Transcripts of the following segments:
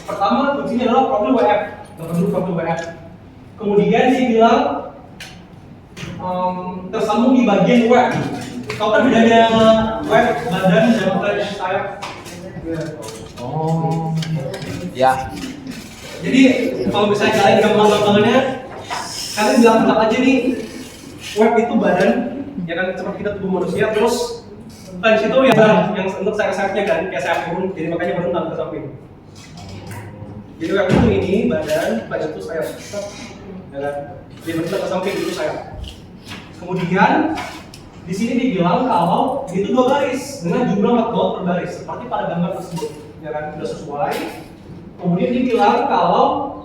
Pertama kuncinya adalah profil WF. Dapat dulu profil WF. Kemudian dia bilang tersambung di bagian WF. Tahu kan bedanya WF badan dan flash sayap? Oh. Ya. Jadi kalau misalnya kalian gampang-gampangannya, kalian bilang tetap aja nih, web itu badan, ya kan seperti kita tubuh manusia, terus flash itu yang untuk sayap-sayapnya kan, kayak sayap burung, jadi makanya berentang ke samping. Jadi web itu ini badan itu sayap, ya kan? Jadi berentang ke samping itu sayap. Kemudian di sini dibilang kalau itu 2 garis dengan jumlah 4 baut per baris, seperti pada gambar tersebut, ya kan sudah sesuai. Kemudian dibilang kalau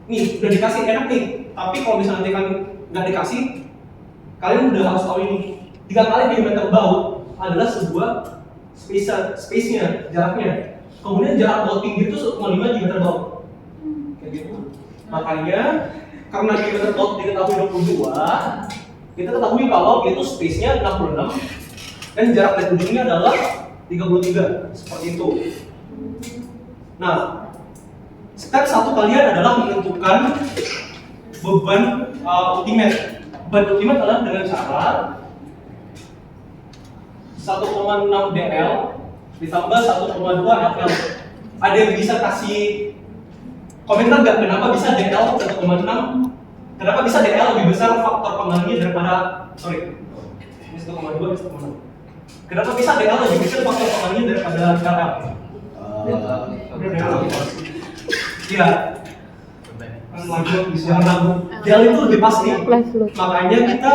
nih udah dikasih enak nih, tapi kalau misalnya nanti kan nggak dikasih, kalian udah harus tahu ini 3 kali diameter baut adalah sebuah space-nya, jaraknya. Kemudian jarak baut tinggi itu 1,5 diameter baut, kayak gitu. Makanya karena diameter baut diketahui 22, kita ketahui kalau itu space-nya 66 dan jarak dari ujungnya adalah 33, seperti itu. Nah, step 1 kalian adalah menentukan beban ultimate. Beban ultimate adalah dengan cara 1,6 dl ditambah 1,2 fl. Ada yang bisa kasih komentar nggak kenapa bisa dl 1,6? Kenapa bisa dl lebih besar faktor pengaruhnya daripada ini 1,2 ini 1,6? Kenapa bisa dl lebih besar faktor pengaruhnya daripada dl? Iya. Dl itu lebih pasti. Makanya kita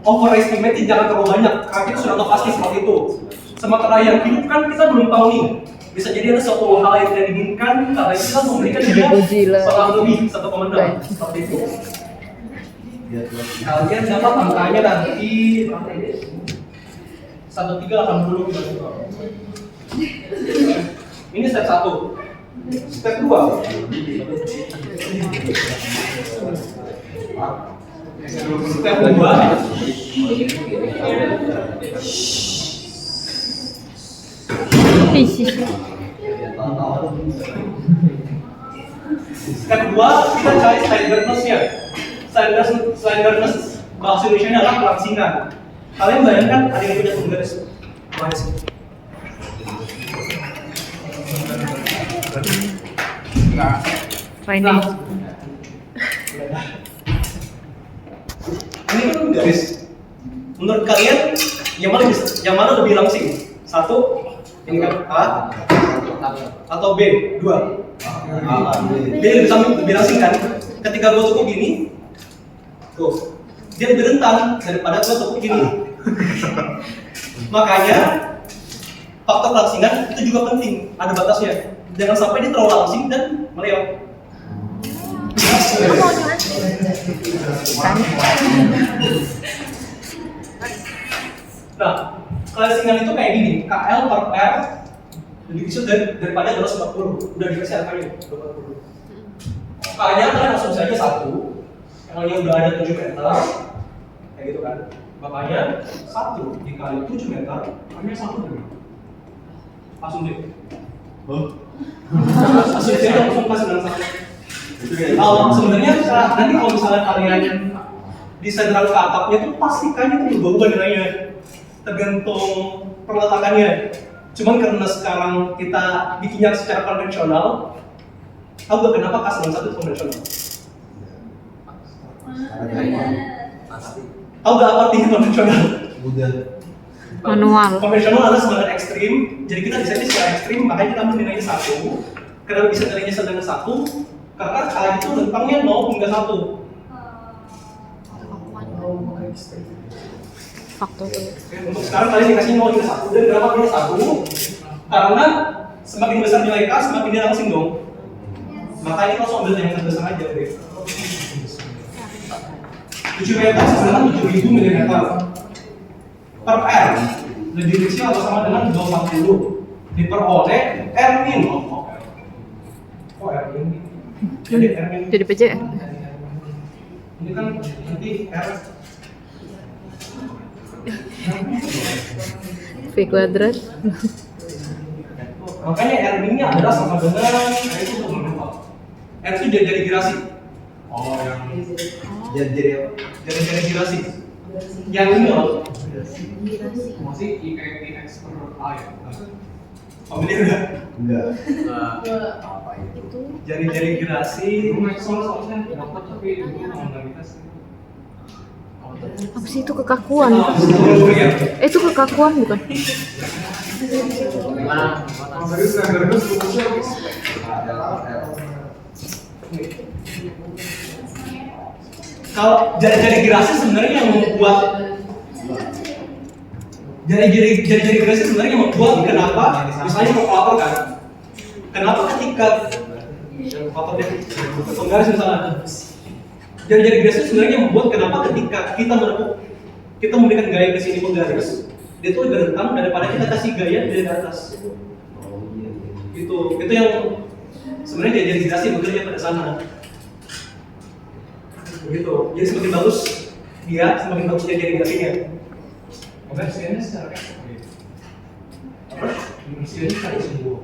overestimate jangan terlalu banyak. Karena kita sudah tahu pasti seperti itu. Sementara yang hidup kan kita belum tahu nih. Bisa jadi ada suatu hal yang tidak diinginkan karena kita memberikan dia seorang lebih 1,6 seperti itu. Kalian dapat angkanya nanti 1380 gitu. Ini step 1. Step 2. Step 2. Step 2 kita cari slenderness-nya. Slenderness bahasa Indonesia adalah kelangsingan. Kalian bayangkan ada yang punya garis mana sih? Nah, ini kan garis. Menurut kalian yang mana lebih langsing? 1 yang A atau B? 2. B lebih langsing kan? Ketika gua tekuk gini, tuh dia lebih rentang daripada gua tekuk gini. Makanya faktor langsingan itu juga penting, ada batasnya. Jangan sampai dia terlalu langsing dan meleot. Nah, kelangsingan itu kayak gini, KL per R lebih kecil daripada 240. Udah dikasih angkanya 240. Makanya kalian langsung saja 1, yang udah ada 7 meter, kayak gitu kan. Makanya 1 dikali 7 meter, hanya 1 dulu. Langsung deh. Langsung deh, langsung pas dengan 1. Sebenarnya nanti kalau misalnya kalian di sentral ke atapnya tuh pastikan itu berubah nilainya, tergantung perletakannya. Cuman karena sekarang kita bikinnya secara konvensional, tahu gak kenapa K91 itu konvensional? Tahu gak apa artinya konvensional? Manual. Konvensional adalah semangat ekstrim, jadi kita desainnya secara ekstrim, makanya kita ambil nilainya 1. Kenapa bisa nilainya sedang 1? Karena kalian itu rentangnya 0 hingga 1. Faktor. Untuk sekarang kalian dikasih 0 hingga 1. Dan berapa pilih 1? Karena semakin besar nilai K, semakin dia langsing dong. Makanya langsung ambil yang terbesar aja deh. 7 meter sebenarnya 7000 mm per R. Lebih kecil atau sama dengan 240 diperoleh R min. Oh R min. Jadi R min. Jadi PJR. Ini kan nanti R V kuadrat. makanya R min nya adalah sama dengan itu R itu jari-jari girasi. Oh, yang Jari-jari girasi. Yang ini loh. masih IX per A ya? Familiar udah? Enggak. Apa itu? Jari-jari girasi. Dulu Maxwell soalnya dapat tapi dulu komunitas. Apa sih itu kekakuan? Oh iya. Itu kekakuan bukan? Gimana? Kalau jari-jari girasi sebenarnya yang membuat jari-jari girasi sebenarnya yang membuat kenapa misalnya kalkulator kan, kenapa ketika kalkulator dia garis misalnya jari-jari girasi sebenarnya yang membuat kenapa ketika kita memberikan gaya ke sini penggaris dia tuh lebih rentang daripada kita kasih gaya dari atas. Itu yang sebenarnya jari-jari girasi bekerja pada sana. Begitu. Jadi semakin bagus dia, semakin bagus dia jari girasinya. Konversinya secara apa gitu? Apa? Konversinya secara sumbu.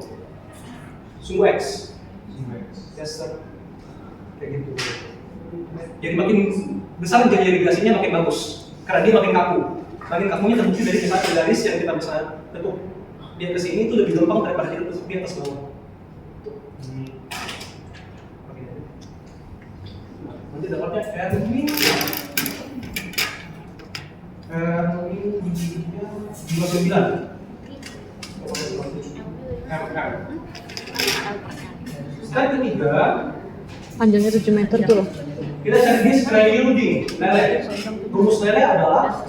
Sumbu X. Yes sir. Kayak gitu. Jadi makin besar jari girasinya makin bagus. Karena dia makin kaku. Makin kakunya terbukti dari misalnya garis yang kita bisa tekuk dia ke sini itu lebih gampang daripada kita tekuk di atas bawah. Nanti dapatnya R ini giginya 29 mm. Step ketiga Panjangnya 7 meter tuh loh. kita cari display yielding lele. Rumus lele adalah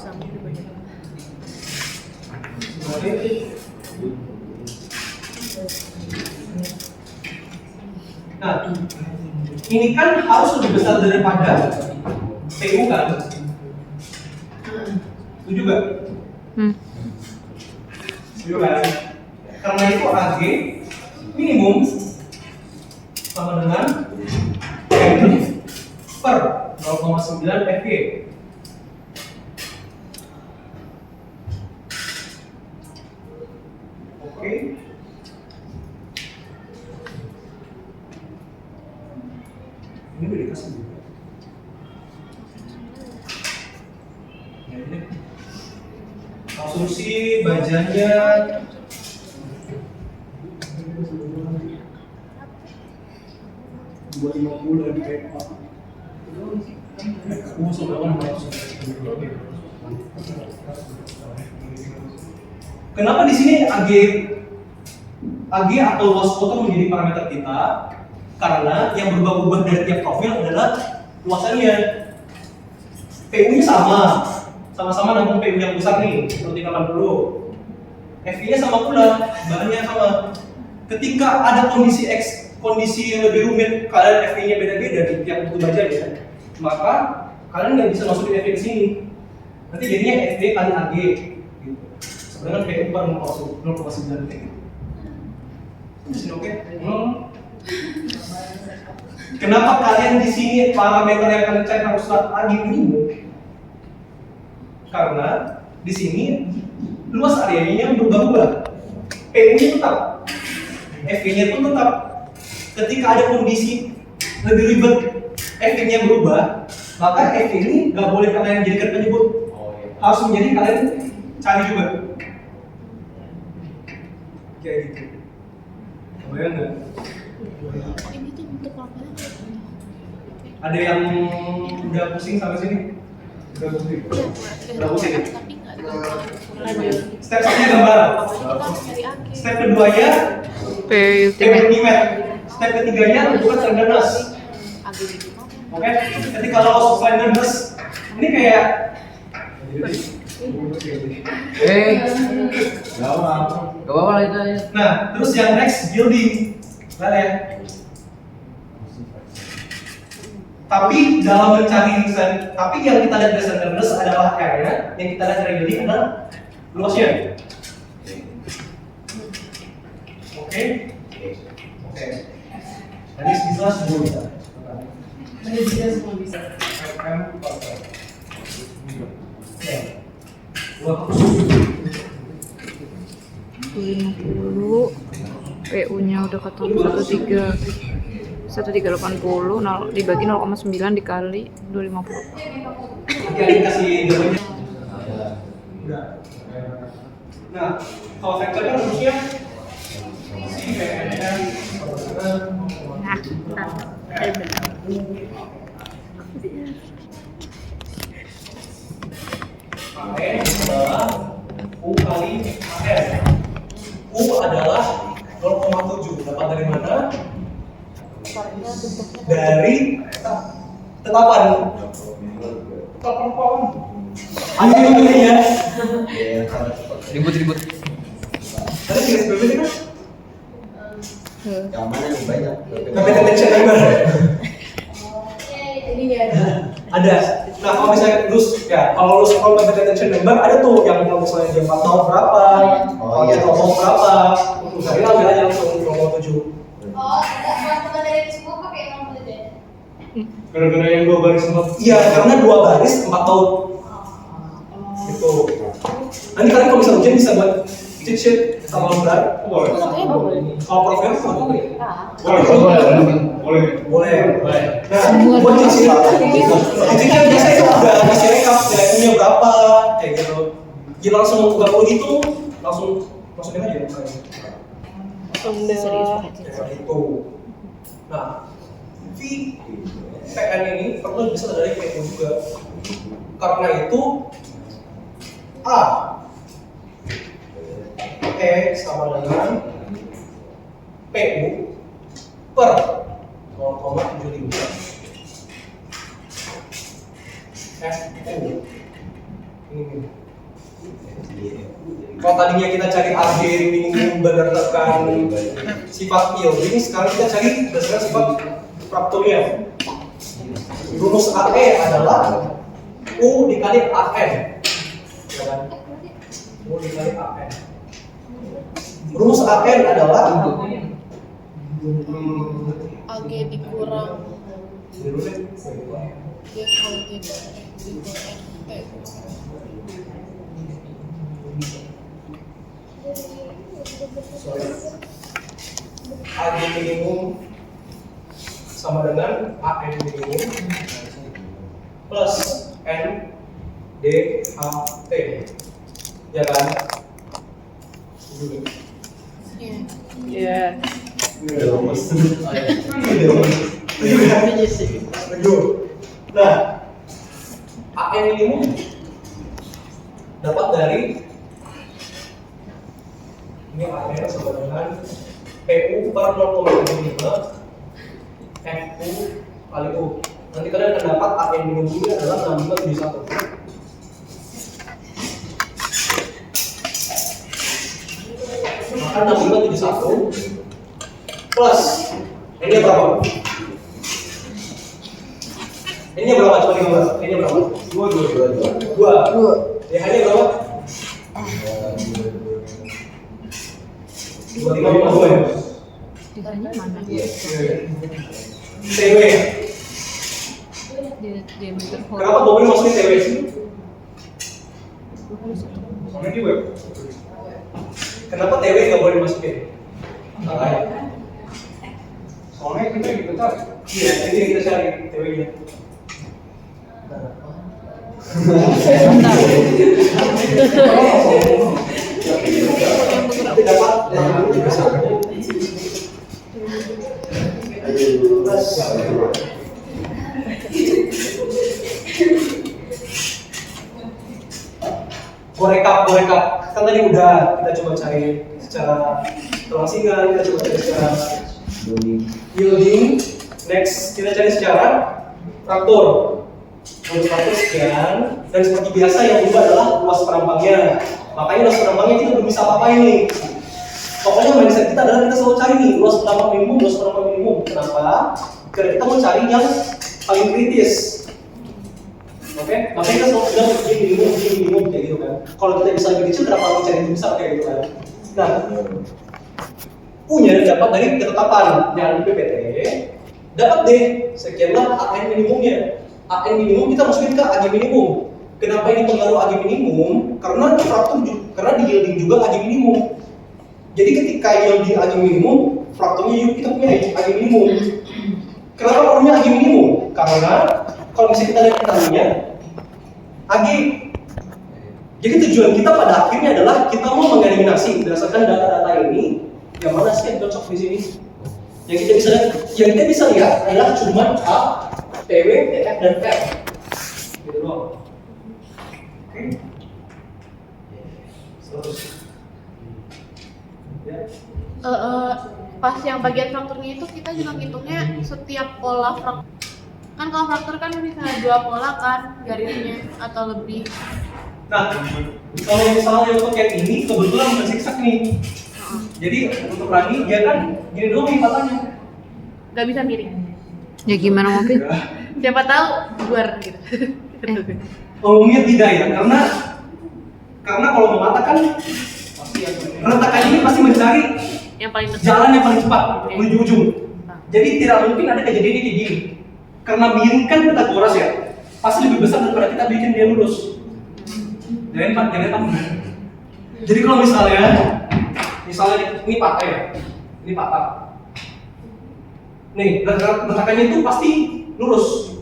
nah, ini kan harus lebih besar daripada PU kan? Itu juga. Setuju kan? Karena itu AG minimum sama dengan N per 0,9 FG. Oke. Ini udah dikasih juga. Ya, ini. Asumsi bajanya buat 50 dari PK. Kenapa di sini AG atau luas foto menjadi parameter kita? Karena yang berubah-ubah dari tiap profil adalah luasannya. PU-nya sama-sama nampung PU yang besar nih, seperti 80. FV-nya sama pula, bahannya sama. Ketika ada kondisi yang lebih rumit, kalian FV-nya beda-beda di tiap buku baca ya, maka kalian nggak bisa masukin FV ke sini. Nanti jadinya FV kali AG, gitu. Sebenarnya PU per 0,9 kayak gitu. Oke? Kenapa kalian di sini parameter yang kalian cari harus AG minimum? Karena di sini luas areanya berubah-ubah. PU-nya tetap, FV-nya pun tetap. Ketika ada kondisi lebih ribet, FV-nya berubah, maka FV ini nggak boleh kalian jadikan penyebut. Harus menjadi kalian cari juga. Kayak gitu. Kebayang nggak? Ini tuh untuk apa? Ada yang udah pusing sampai sini? Udah pusing? Udah pusing? Tapi nggak ada. Step 1-nya gambar. Step keduanya PU Ultimate. Step ketiganya tentukan slenderness. Oke? Ketika lolos slenderness, ini kayak Gak apa-apa lah itu aja. nah, terus yang next building. Lihat ya. Tapi dalam mencari tapi yang kita lihat dari slenderness adalah R-nya, yang kita lihat dari building adalah luasnya. Oke? Oke. Jadi bisa semua bisa. Ada juga semua bisa. Wah, 50, PU-nya udah ketemu 13. 1380 dibagi 0,9 dikali 250. Oke, ini kasih gambarnya. Udah. Nah, kalau vektornya rumusnya si VN AN adalah U kali AN. U adalah 0,7. Dapat dari mana? Dari tetapan. Tetapan pohon. Anjir ini ya. Ribut-ribut. Tadi jenis BB kan? Yang mana nih banyak? Competitive tension number. Ini ya. Ada. Nah, kalau misalnya kalau lu scroll competitive tension number ada tuh yang kalau misalnya dia 4 tahun berapa, kalau dia ngomong berapa, misalnya ambil aja langsung 0,7. Oh, teman-teman dari semua pakai nomor itu ya? Gara-gara yang 2 baris 4. Iya, karena 2 baris 4 tahun. Gitu. Nanti kalian kalau misalnya ujian bisa buat cheat sheet sama lembar. Boleh. Kalau profil sama boleh. Boleh. Nah, buat cheat sheet. Cheat sheet biasanya itu udah kasih rekap nilainya berapa kayak gitu. Jadi langsung nggak perlu gitu, masukin aja. Serius Kayak gitu. Nah, V PN ini perlu bisa dari PU juga. Karena itu A E sama dengan PU per 0,75 FU. Ini. Kalau tadinya kita cari AG minimum berdasarkan sifat yielding, sekarang kita cari berdasarkan sifat faktorial. Rumus AE adalah U dikali AN. Ya kan? U dikali AN. Rumus AN adalah AG dikurang dia kalau tidak AG minimum sama dengan AN minimum plus N DHT, ya kan? Iya. Nah, AN minimum dapat dari ini AN sama dengan PU per 0,75 FU kali U. Nanti kalian akan dapat AN minimumnya adalah 6571. Maka 6571 plus ini berapa? Ini berapa? Coba digambar. Ini berapa? 2. DH-nya berapa? 2552 ya? Tiganya mana? TW. Diameter Kenapa boleh masukin TW sih? Kenapa TW nggak boleh dimasukin? Soalnya kita gitu kan? Iya, ini kita cari TW-nya. Nanti dapat Gorekap kan tadi udah kita coba cari secara kelangsingan, kita coba cari secara yielding. Next kita cari secara fraktur. Rumus fraktur sekian, dan seperti biasa yang berubah adalah luas perampangnya. Makanya luas perampangnya kita belum bisa apa-apain nih. Pokoknya mindset kita adalah kita selalu cari nih luas perampang minimum. Kenapa? Karena kita mau cari yang paling kritis. Oke, makanya kita selalu bilang minimum kayak gitu kan. Kalau kita bisa lebih kecil, kenapa kita cari yang besar kayak gitu kan? Nah, U-nya dapat dari ketetapan yang di PPT. Dapat deh, sekianlah AN minimumnya. AN minimum kita masukin ke AG minimum. Kenapa ini pengaruh AG minimum? Karena karena di yielding juga AG minimum. Jadi ketika yielding AG minimum, frakturnya kita punya AG minimum. formnya Ag minimum? Karena kalau misalnya kita lihat keterangannya, Ag. Jadi tujuan kita pada akhirnya adalah kita mau mengeliminasi berdasarkan data-data ini yang mana sih yang cocok di sini. Yang kita bisa lihat adalah cuma A, PW, TF, dan F. Gitu doang. Oke. Terus. Ya. Pas yang bagian frakturnya itu kita juga ngitungnya setiap pola fraktur. Kan kalau fraktur kan bisa 2 pola kan garisnya atau lebih. Nah, kalau misalnya untuk yang ini kebetulan bukan zigzag nih. Jadi untuk Rani dia kan gini doang lipatannya. Gak bisa miring. Ya gimana Mopi? Siapa tahu luar gitu. Umumnya tidak ya, karena kalau mematakan retakan ini pasti mencari Yang paling dekat. jalan yang paling cepat menuju ujung. Jadi tidak mungkin ada kejadian kayak gini. Karena miring kan Pitagoras ya, pasti lebih besar daripada kita bikin dia lurus. Jangan Pak. Jadi kalau misalnya ini patah ya, ini patah. Nih, retakannya itu pasti lurus,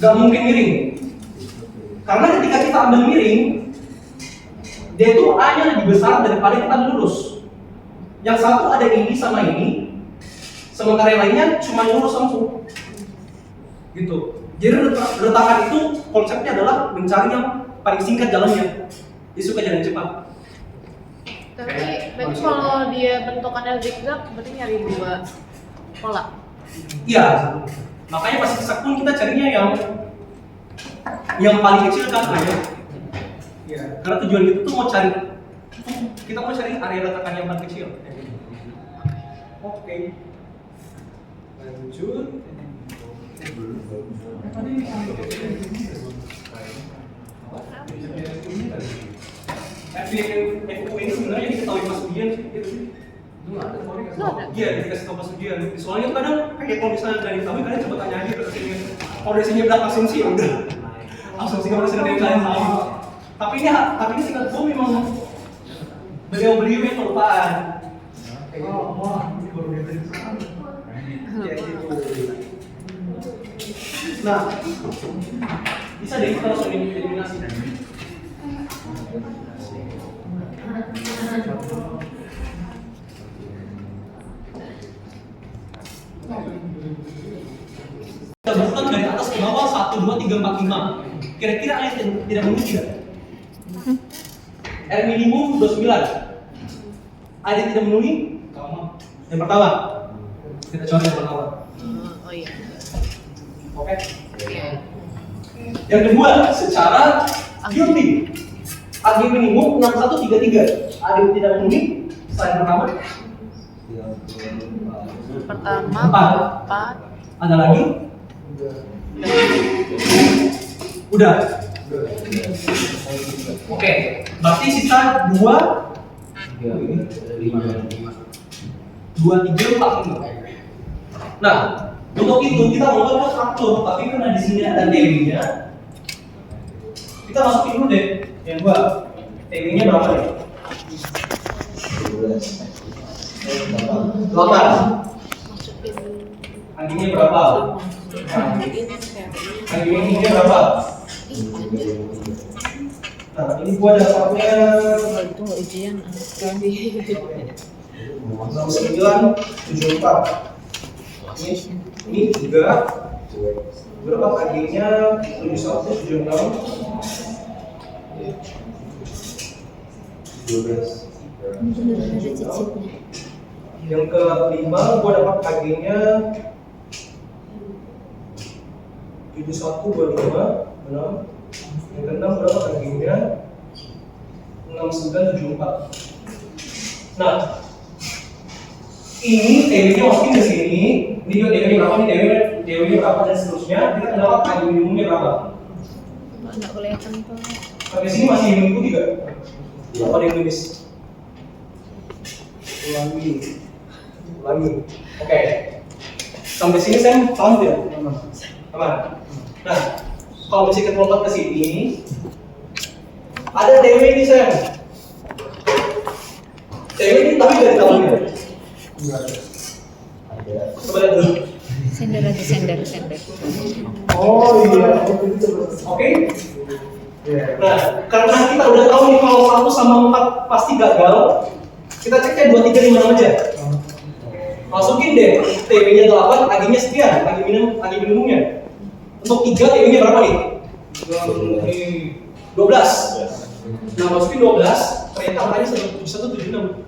gak mungkin miring. Karena ketika kita ambil miring, dia itu A-nya lebih besar daripada kita lurus. Yang satu ada ini sama ini, sementara yang lainnya cuma lurus langsung. Gitu. Jadi retakan itu konsepnya adalah mencari yang paling singkat jalannya. Dia suka jalan cepat. Tapi berarti kalau dia bentukannya zigzag berarti nyari 2 pola. Iya. Makanya pas zigzag pun kita carinya yang paling kecil kan ya. Iya. Karena tujuan kita tuh kita mau cari area retakan yang paling kecil. Oke. Lanjut. FU ini sebenarnya diketahui Mas Ujian sih, gitu sih. Iya, dikasih tahu Mas Ujian. Soalnya kadang kayak kalau misalnya dari tahu kalian coba tanya aja ke sini. Kalau dari sini udah asumsi ya udah. Asumsi kalau sudah dari kalian tahu. Tapi ini singkat gue memang beliau yang kelupaan. Wah, ini baru dari sana. Ya gitu. Nah, bisa deh kita langsung eliminasi. Kita bukan dari atas ke bawah 1, 2, 3, 4, 5. Kira-kira ada yang tidak mungkin tidak? R minimum 29. Ada yang tidak memenuhi? Yang pertama. Kita coba yang pertama. Oh iya. Oke. Yang kedua, secara QT. AG minimum 6133. Ada yang tidak memenuhi? Selain pertama? Pertama 4. Ada lagi? Udah. Oke, berarti sisa 2 3, 4, 5. Nah, untuk itu kita melakukan faktor, tapi karena di sini ada TW-nya, kita masukin dulu deh yang 2. TW-nya berapa nih? 8. Anjingnya berapa? Anjingnya berapa? Nah, ini gua dapatnya Itu nggak ujian. 6974. Ini 3. Berapa KG-nya? 7176. 12. Yang kelima gua dapat KG-nya 7125. 6. Yang keenam berapa KG-nya? 6974. Nah, ini TW-nya masukin ke sini. Ini juga TW-nya berapa nih? TW-nya berapa dan seterusnya. Kita akan dapat KG minimumnya berapa? Enggak kelihatan tuh. Sampai sini masih mengikuti gak? Apa ada yang tulis? Ulangi. Oke. Sampai sini saya paham tidak? Aman. Nah, kalau misalnya kita lompat ke sini, ada TW ini saya. TW ini tapi dari tahunnya. Coba lihat dulu. Sender aja, sender. Oh iya. Oke. Nah, karena kita udah tahu nih kalau 1 sama 4 pasti gagal, kita ceknya 2, 3, 5, 6 aja. Masukin deh, TW-nya 8, AG-nya sekian, AG minimumnya. Untuk 3, TW-nya berapa nih? 12. Nah, masukin 12, ternyata angkanya 176.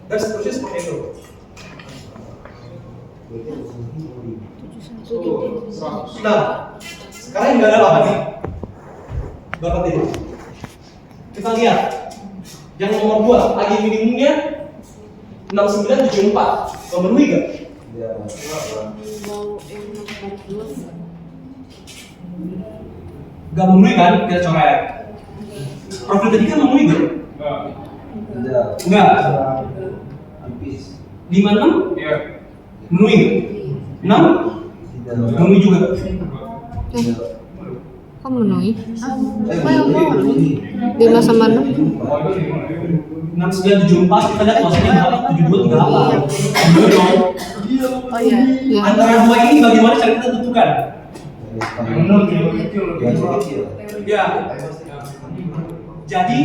Dan seterusnya seperti itu. Nah, sekarang yang gagal apa nih? Berapa tadi? Kita lihat. Yang nomor 2, AG minimumnya 6974. Memenuhi gak? Gak memenuhi kan? Kita coret. Profil tadi kan memenuhi gak? Enggak. 56? Iya. Memenuhi gak? 6? Memenuhi juga. Kok memenuhi? Apa yang mau? 5 sama 6? 6974 kita lihat maksudnya berapa? 72 38. Bener dong. Oh iya. Ya. Antara dua ini bagaimana cara kita tentukan? Ya. Jadi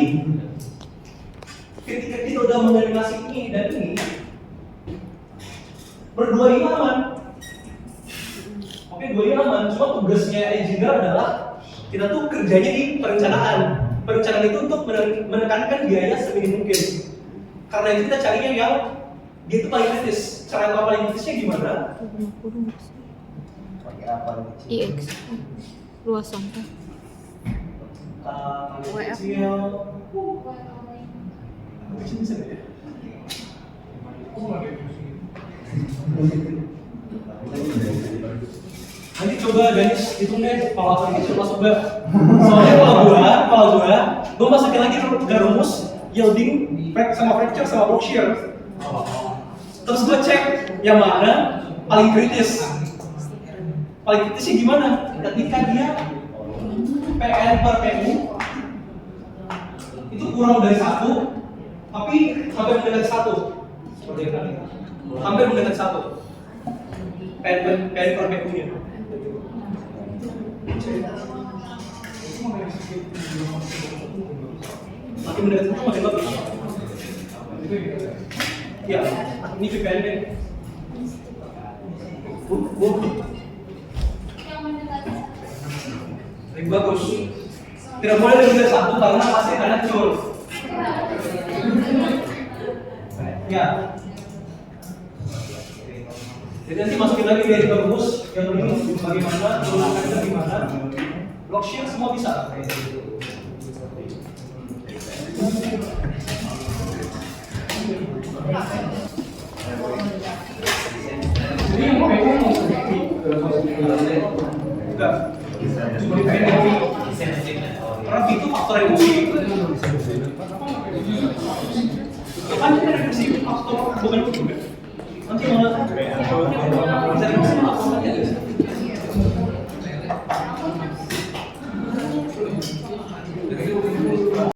ketika kita udah mengeliminasi ini dan ini, berdua ini aman. Oke, dua ini aman. Cuma tugasnya engineer adalah kita tuh kerjanya di perencanaan. Perencanaan itu untuk menekankan biaya seminim mungkin. Karena itu kita carinya yang dia itu paling kritis. Cara yang paling kritisnya gimana? IX. Luas sampai. Kecil. Kecil bisa nggak ya? Nanti coba Danis hitung deh kalau akan kecil masuk gak? Soalnya kalau gua masukin lagi rumus yielding sama fracture sama Berkshire. Terus gua cek yang mana paling kritis. Paling kritisnya gimana? Ketika dia PN per PU itu kurang dari 1, tapi hampir mendekati 1. Seperti itu. Hampir mendekati 1. PN per PU-nya. Makin mendekati 1 makin bagus. Ya, ini VPN deh. Lebih bagus. Tidak boleh lebih dari 1 karena pasti akan hancur. Ya. Jadi nanti masukin lagi dari rumus yang ini bagaimana, turunan gimana, Berkshire semua bisa. Jadi yang mau enggak. Cuma karena itu faktor emosi. Kan itu reduksi faktor bukan. Nanti malah bisa reduksi faktor aja.